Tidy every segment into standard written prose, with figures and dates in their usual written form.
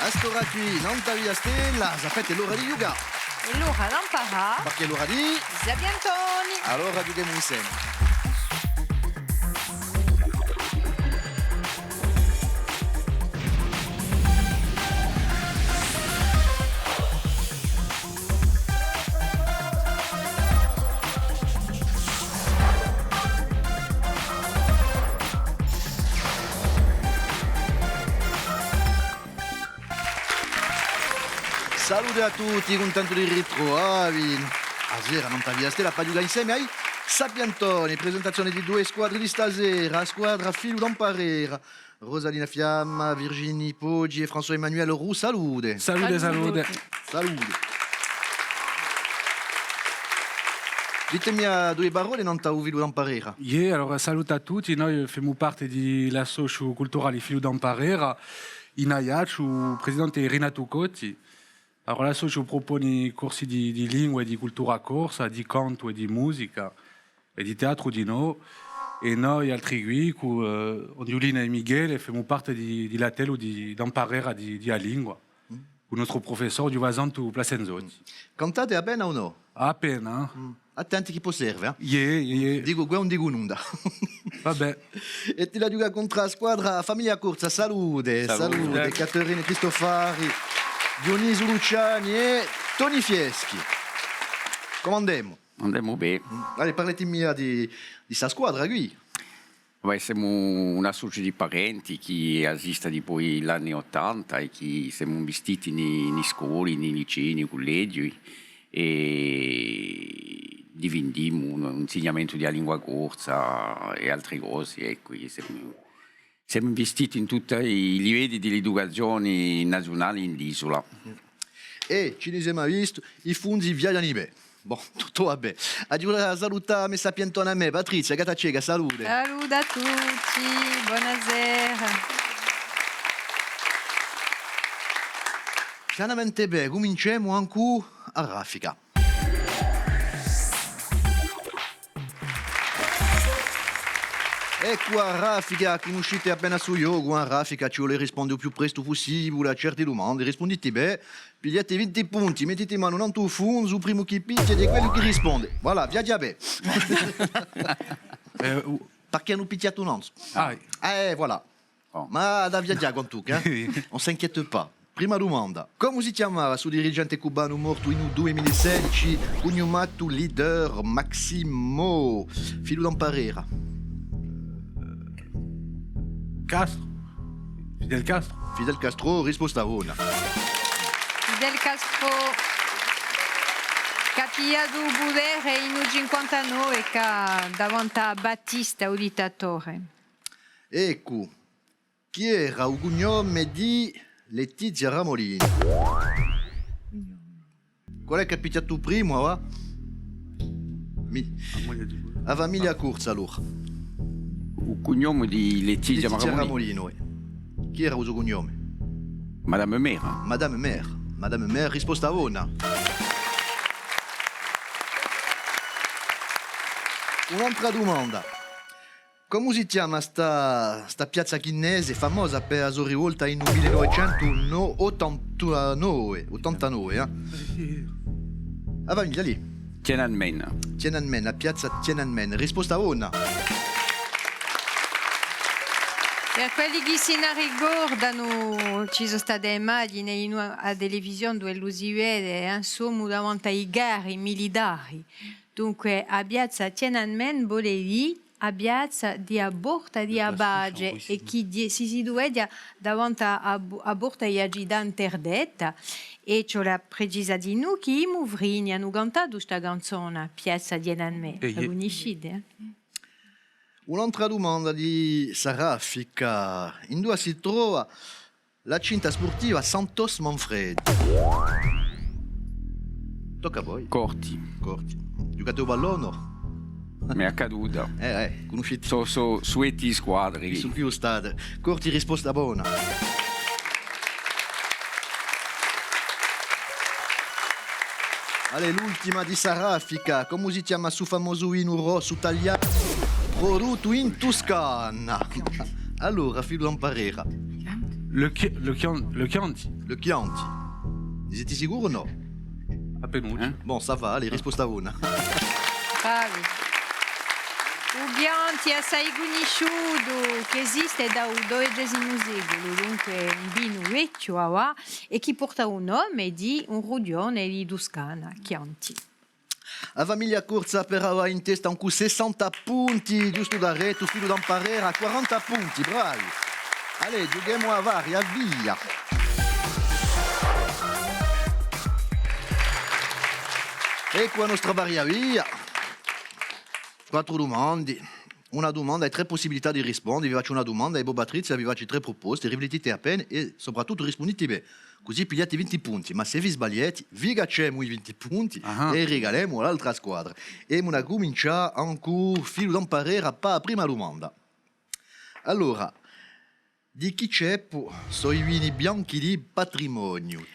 A stora qui non t'avia stella, sapete l'ora di Yuga. E l'ora d'Ampara. Perché l'ora di... Zabiantoni. Allora giughiamo insieme. Salute a tutti, contento di ritrovarvi. Stasera non t'avvia stella, pagliuga insieme ai Sapiantoni. Presentazione di due squadre di stasera. Squadra Filo d'Amparera. Rosalina Fiamma, Virginie Poggi e François Emmanuel Roux. Salute. Salute. Salute. Ditemi a due parole non t'ho Filo d'Amparera. Allora saluto a tutti, noi facciamo parte dell'associo culturale Filo d'Amparera. In Aiac, il presidente Renato Cotti. Allora l'associo propone corsi di lingua e di cultura corsa, di canto e di musica e di teatro di noi. E noi altri qui, con Giulina e Miguel, facciamo parte della telo d'Amparera di lingua. Con il nostro professore di Vasanto Placenzotti. Cantate appena o no? Appena. Attenti chi può serve, Dico qua non dico nulla. Vabbè. E ti la giuga contro la squadra Famiglia Corsa. Salute. Caterina Cristofari, Dionisio Luciani e Toni Fieschi. Come andiamo? Andiamo bene. Allora, parlatemi di sta squadra qui. Beh, siamo una sorta di parenti che esiste dopo gli anni 80 e che siamo vestiti nelle scuole, nei licei, nei collegi e divendiamo un insegnamento di lingua corsa e altre cose. Ecco, siamo investiti in tutti i livelli dell'educazione nazionale in l'isola. E ci siamo visti, i fondi viaggiano bene. Bon, tutto va bene. A salutare me Sapientone a me, Patrizia, Catacega, salute. Salute a tutti, buonasera. Pianamente bene, cominciamo ancora a raffica. Ecco a raffica, conoscete appena su yoga, a raffica ci vuole rispondere il più presto possibile a certe domande, rispondete bene, pigliate 20 punti, mettete mano non tu fondo, sul primo che picchia di quello che risponde. Voilà, viaggia bene. Perché hanno picchiato un anno? Voilà. Oh. Ma da viaggiare con tu, non s'inquiète pas. Prima domanda. Come si chiamava su dirigente cubano morto in 2016, cognomato leader Maximo Filo d'Amparera? Castro. Fidel Castro. Fidel Castro, risposta una. Fidel Castro capia do potere in 59 che davanti a Battista, il dittatore. Ecco, chi era il cognome di Letizia Ramolini? Qual è che ha picchiato prima, va? La famiglia Corsa, allora. Il cognome di Letizia Ramolino. Chi era il suo cognome? Madame Mère. Madame Mère, risposta una. Un'altra domanda. Come si chiama sta piazza chinese famosa per la sua rivolta in 1989? La famiglia lì. Tiananmen. La piazza Tiananmen. Risposta una. Per quelli che si ricordano, ci sono state immagini a televisione dove lo si vede, insomma, davanti ai gare militari. Dunque, a piazza Tiananmen vuol dire a piazza di aborta di Abage e chi si situa davanti a borta di agida interdetta. E c'è la precisa di noi che i movrini hanno cantato questa canzone, piazza Tiananmen. La conoscete? Un'altra domanda di Saraffica. In dove si trova la cinta sportiva Santos Manfredi? Tocca a voi. Corti. Giocate a pallone? Mi è accaduto. Conoscete? Su sueti squadre. Su più state. Corti, risposta buona. Allora, l'ultima di Saraffica. Come si chiama su famoso vino rosso italiano? Prodotto in Toscana. Allora, Filo d'Amparera. Le Chianti. Le Chianti. Siete sicuri o no? A Penucci. Bon, ça va, allez, risposta una. Bravi. Il Chianti è assai conosciuto, che esiste dal XII secolo, dunque un vino vecchio e che porta un nome di un regione di Toscana, Chianti. La famiglia Corsa per avere in testa un 60 punti, giusto da re, tu filo da imparare a 40 punti, bravi. Allez, giochiamo a varia, via. Ecco la nostra varia via. 4 domande. Una domanda e 3 possibilità di rispondere. Vi faccio una domanda e Bob Patrizia vi faccio 3 proposte, riflettete appena e soprattutto rispondete bene. Così pigliate 20 punti, ma se vi sbagliate, vi gacciamo i 20 punti e regaliamo l'altra squadra. E una comincia ancora filo da imparare a la prima domanda. Allora, di chi c'è sono i vini bianchi di patrimonio?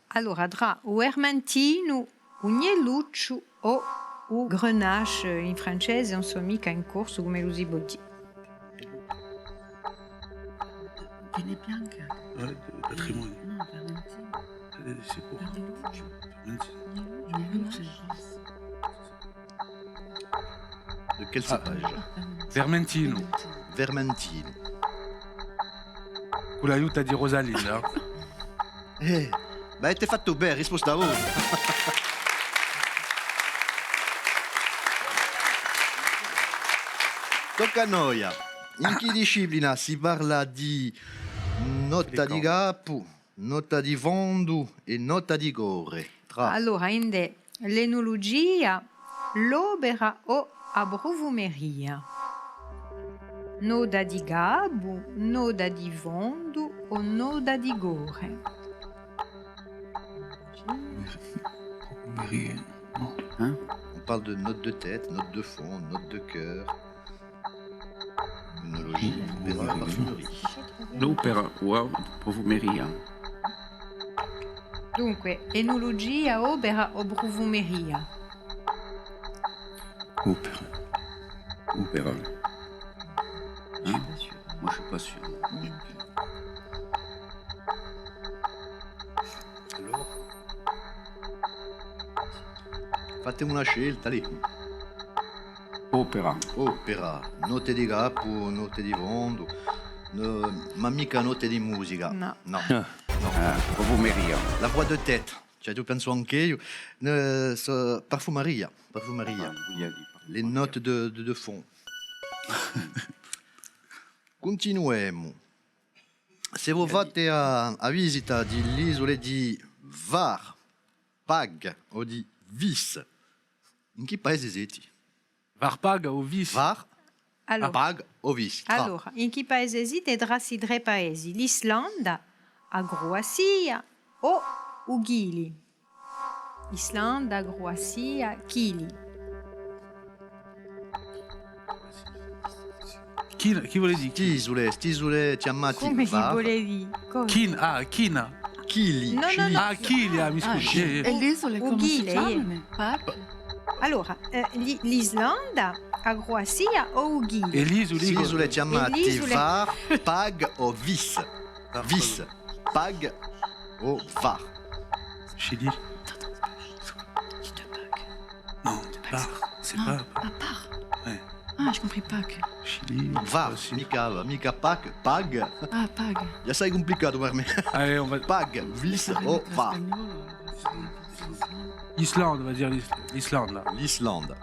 Allora, tra o Ermentino, o Gneluccio o Grenache in francese, non so mica in corso come lo si può dire. Viene bianca. Patrimonio. No, Vermentino. C'est pour. De quel cépage? Vermentino. Vermentino. Con l'aiuto di Rosalinda. Avete fatto bene, risposta a voi. Tocca a noi. In che disciplina si parla di nota di capo, nota di fondo e nota di gore? Allora, in l'enologia, l'opera o abrovumeria. Noda di gabbo, noda di fondo o noda di gore. On parle de note de tête, note de fond, note de cœur. Œnologie, opéra, parfumerie. L'opera o profumeria. Dunque, enologia, opera o profumeria. Opera. Opera. Hein? Moi, je suis pas sûr. Fate una scelta lì. Opera. Opera, note di capo, note di fondo, ma mica note di musica. No. Profumeria. La voix de tête, cioè tu penso anche io. Parfumeria, parfumeria. Le note de fond. Continuiamo. Se voi fate a visita dell'isola di Var, Pag o di Vis, in che paese siete? Varpaga o Vis. Var, Allora, Pag o Vis? allora, in che paese siete? Drassi 3 paesi. L'Islanda, a Croazia o Ugili. Islanda, Croazia, Chili. Chi vuole dire? Stisole chiamati Come si Var, volevi? Cosa? China. Chili. No, no, Chili. no. Ah, Chili, mi scusi. E l'isola come si Ughile, chiama? Pac? Allora, l'Islanda, a Croazia o Ugili? E l'isola. Isole chiamate isole- Var, Pag o Vis. Vis, Pag o Var. Chili. Non, Par. C'est pas. Ah, Pac. Ouais. Ah, j'ai compris Pac. Chili. Var, mica Pag, Pag. Ah, Pag. Ja sai complicato per me. Allez, on va. Pag, Vis o Var. Islande, on va dire l'Islande là. L'Islanda.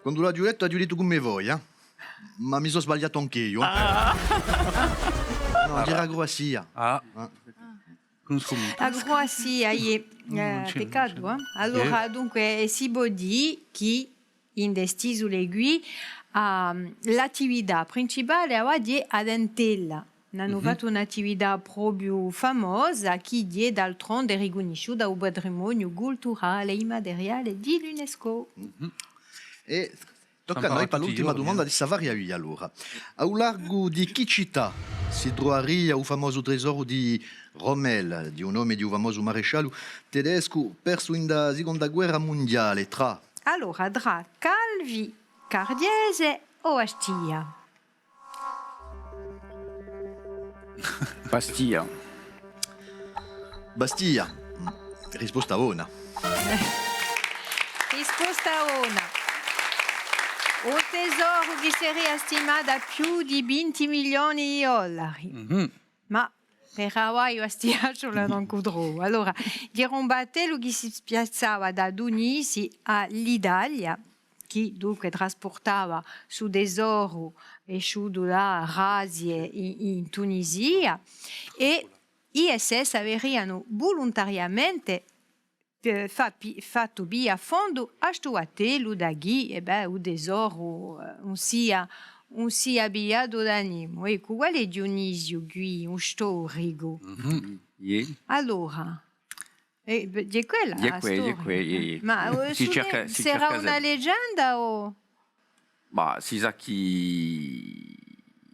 Quando l'ho detto, ha detto come voi, eh? Ma mi sono sbagliato anche io. No, era Croazia. Ah. Conosco molto. La Croazia è peccato, eh? Allora, dunque, si può dire che in queste isole qui l'attività principale è a dentella. Hanno fatto un'attività proprio famosa che è d'altronde riconosciuta dal patrimonio culturale e immateriale dell'UNESCO. E tocca a noi per l'ultima domanda di Savaria via allora. Al largo di che città si trovaria il famoso tesoro di Rommel, di un nome di un famoso maresciallo tedesco perso in la seconda guerra mondiale tra Allora, tra Calvi, Cardiese o Astia? Bastia. Bastia. Risposta ona. Risposta una. Un tesoro che sarebbe stimato a più di 20 milioni di dollari. Ma per Hawaii a stiaccio non cudrò. Allora, era un battello che si spiazzava da Tunisi all'Italia, che dunque trasportava su tesoro e su da razie in Tunisia, e ISS avevano volontariamente fatto via fondo a sto battello da chi il tesoro non sia abbiato da Nemo. Ecco, qual è Dionisio qui, un storico? Yeah. Allora, è quella la storia. Yeah. Ma Si sarà cerca una sempre. leggenda o... Ma si sa che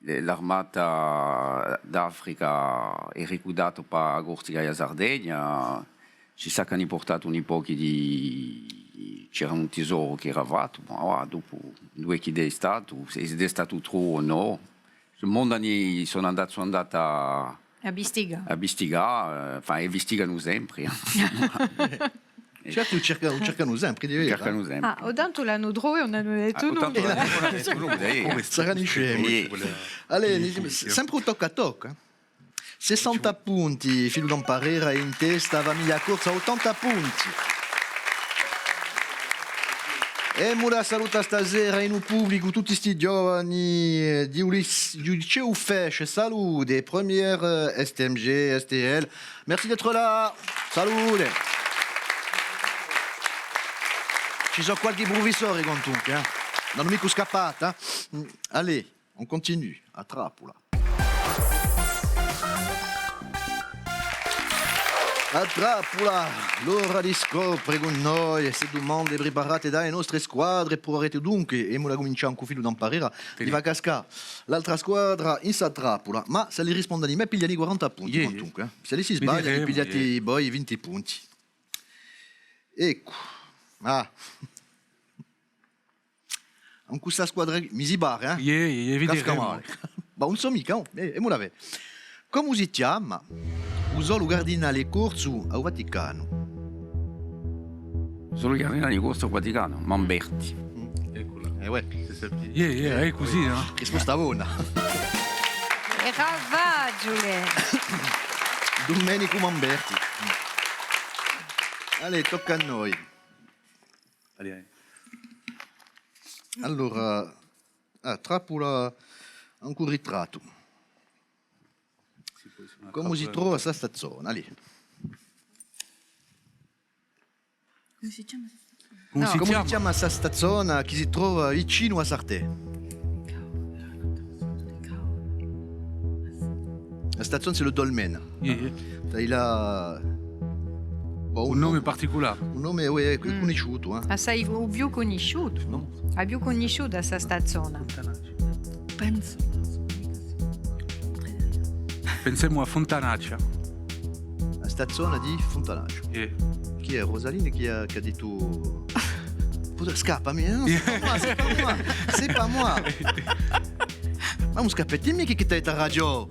l'armata d'Africa è ricordata per Corsica e Sardegna, si sa che hanno portato un po' c'era un tesoro che era fatto, ma dopo 2 che è stato, se è stato troppo o no, il mondo sono andata A Bistiga. a Bistiga, e Bistigano sempre. Certo, cercano sempre di vedere. Cercano sempre. Ah, o tanto l'hanno trovato e non hanno detto nulla. Saranno scemi. Allora, sempre un tocca a tocca. 60 punti, Filo Domparera in testa, Famiglia Corsa 80 punti. E Mura saluta stasera in un pubblico tutti sti giovani di Liceu Fesch, salute, première STMG, STL. Merci d'être là, salute. Ci sono qualche provvisore con tu, non mica scappata. Allez, on continue, a Trappola. A Trappola, l'ora di scopre con noi queste domande preparate dalle nostre squadre per avere dunque, e ora cominciamo con Filo Domparera, di va cascare l'altra squadra in sta Trappola, ma se li rispondono di me pigliano i 40 punti, Yeah. dunque. Se li si sbagliano, pigliati poi i 20 punti. Ecco, con questa squadra mi si barra, Yeah, Casca vedremo. male. Ma non so mica, e me la ve. Come si chiama? Usò il cardinale Corso al Vaticano. Solo che arriva di Corso Vaticano, Mamberti. Eccola. Ouais. Yeah, è così, no? Risposta buona. E Ravagiule. Domenico Mamberti. Allora, tocca a noi. Allora, Trappola, un ritratto. Come si trova questa stazione? Lì. Come si chiama? Come si Come si chiama? chiama questa stazione che si trova vicino a Sartè? La stazione c'est le Dolmen. Yeah. Dai là... Un nome particolare. Un nome conosciuto. Assai più conosciuto. No? Ha più conosciuto questa stazione. Penso. Pensiamo a Fontanaccia. La stazione di Fontanaccio. Yeah. Chi è? Rosaline che ha detto... Scappami, no, c'est pas moi, c'est pas moi. Ma non scappettimi che ti hai a radio.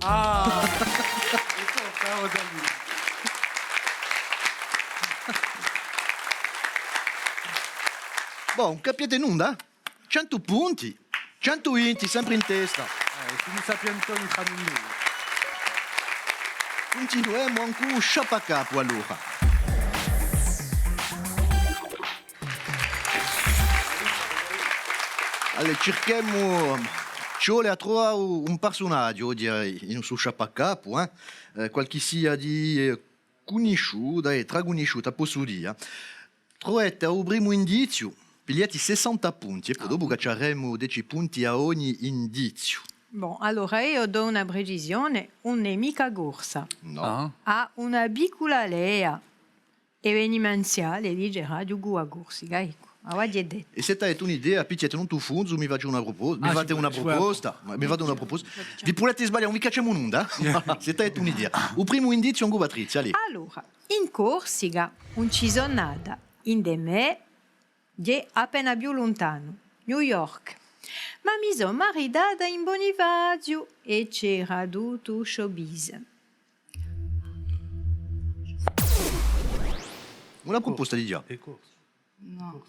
Bon, capiete nulla? 100 punti, 120, sempre in testa. Quindi sappiamo in famiglia. Continuiamo ancora sciapacapo allora. Allora, cerchiamo a trovare un personaggio, direi, in su sciapacapo, qualche sia di conosciuta e traconosciuta, posso dire. Trovate un primo indizio, pigliati 60 punti, e poi dopo cacceremo 10 punti a ogni indizio. Bon, allora io do una precisione, un nemica corsa, No? ha una piccola lea evenimenziale di Radio Gua Corsica, ecco, avete detto. E se avete un'idea, picchiate non tu funzo, mi faccio una proposta, mi fate una proposta, vi potete sbagliare, non vi cacciamo un'onda, se avete un'idea. Il primo indizio è un Patrizia, lì. Allora, in Corsica, un ci sono nata, in de me, di appena più lontano, New York. Ma mi sono maritata in Bonifacio e c'era tutto showbiz. Una proposta di già. No.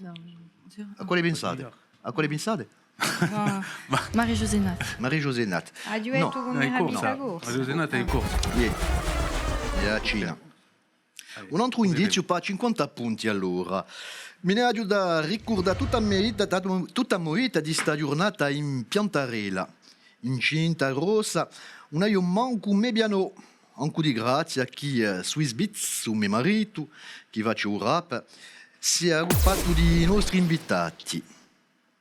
A quale pensate? A quale pensate? Marie-José Nat. Marie-José Nat. Ha detto No, come È corsa. abita corsa. La Rosenata è corsa. Vieni. La Cina. Un altro indizio per 50 punti allora. Mi ne aiuta a ricordare tutta morita di sta giornata in Piantarella. Incinta rossa, un aio manco me piano. Anche di grazie a chi Swiss Beats, su mio marito, chi va a rap, si è occupato di nostri invitati.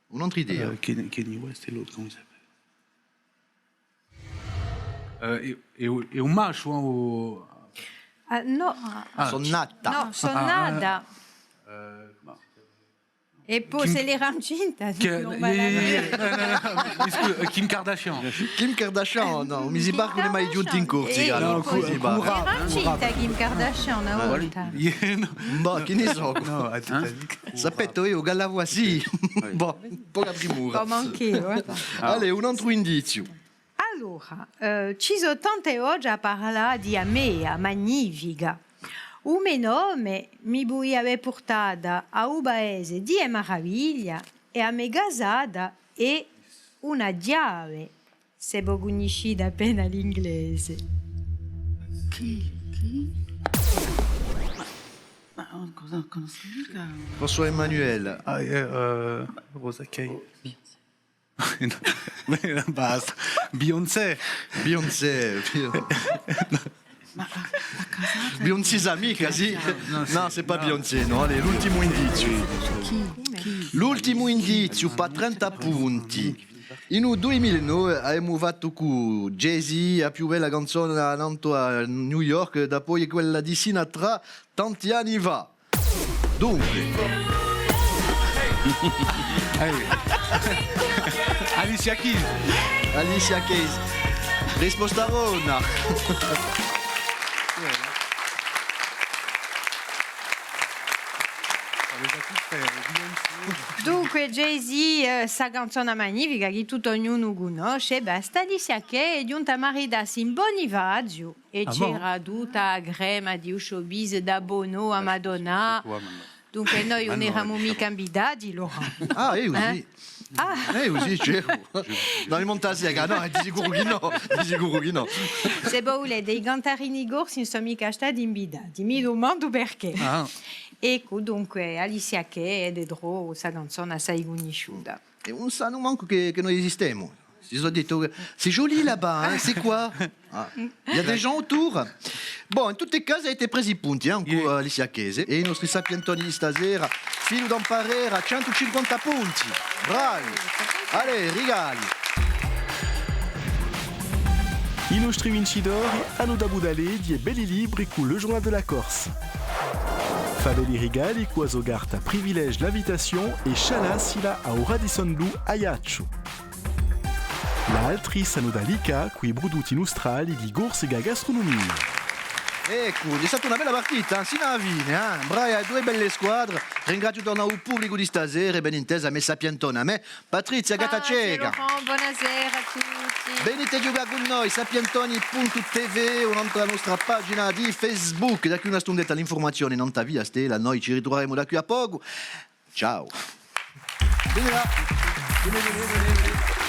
Un'altra idea. Kenny West e l'autre, comment il s'appelle et un match au... Ah, no, Sonata. no, sono nata. E poi se l'era incinta, non va la Kim Kardashian. Kim Kardashian, no, mi si barco mai giunti in corsi. no, Era incinta Kim Kardashian una volta. Ma che ne so. No, Titanic. Sapete, io gallavo sì. Boh, un po' la primura. Come anch'io. Allora, un altro indizio. Allora, ci sono tante oggi a parlare di Amea, magnifica. Un mio nome mi vuoi aver portata a un paese di meraviglia e a me casata e una chiave, se voi conoscete appena l'inglese. Chi? Ma cosa conosco mica? François Emmanuel. Rosa Kay. Basta. Beyoncé. Beyoncé. Ma la casata? Beyoncé amica, sì. No, c'est pas Beyoncé, no. Allez, l'ultimo indizio. Chi? L'ultimo indizio per 30 punti. In 2009 abbiamo fatto con Jay-Z la più bella canzone nato a New York dopo quella di Sinatra tanti anni fa. Dunque, Alicia Keys. Alicia Keys. Risposta Rona. Dunque Jay-Z, sa canzone magnifica che tutto ognuno conosce, basta di che è giunta a maridarsi in Bonifacio e c'era tutta la crema di showbiz da Bono a Madonna. Dunque noi non eravamo mica invitati, Laurent. Ah, io sì. Ah, Sì, c'ero. Non mi Montasiega, no, di sicuro che no. Di sicuro che no. se volete, dei cantarini corsi non sono mica stati invitati, mi domando perché. Ah. Ecco, dunque, Alicia Keys è dentro questa canzone assai conosciuta. Et on sait nous manque que nous existons. Ils ont dit, c'est joli là-bas, hein, c'est quoi? Ah, il y a des gens autour. Bon, in tutti i casi avete presi i punti, con Alicia Keys. E i nostri sapientoni di stasera, filo d'Amparera, 150 punti. Bravi. Allez, rigali. I nostri vincitori hanno da Budaledi e belli libri con le journal de la Corse. Fallait les rigali, Quasogarta privilège l'invitation et Chana Sila a Radisson Blu Ayacho. La altrice hanno da Lica, qui bruduti in Australia di Gorsega Gastronomia. Ecco, è stata una bella partita, sino alla fine. Braia, due belle squadre. Ringrazio torno al pubblico di stasera e ben intesa a me Sapientone, a me Patrizia Gattacega. Buonasera a tutti. Venite a giocare con noi, sapientoni.tv, un'altra nostra pagina di Facebook. Da qui una stondetta l'informazione, non ta via Stella, noi ci ritroveremo da qui a poco. Ciao. Vieni là. Vieni.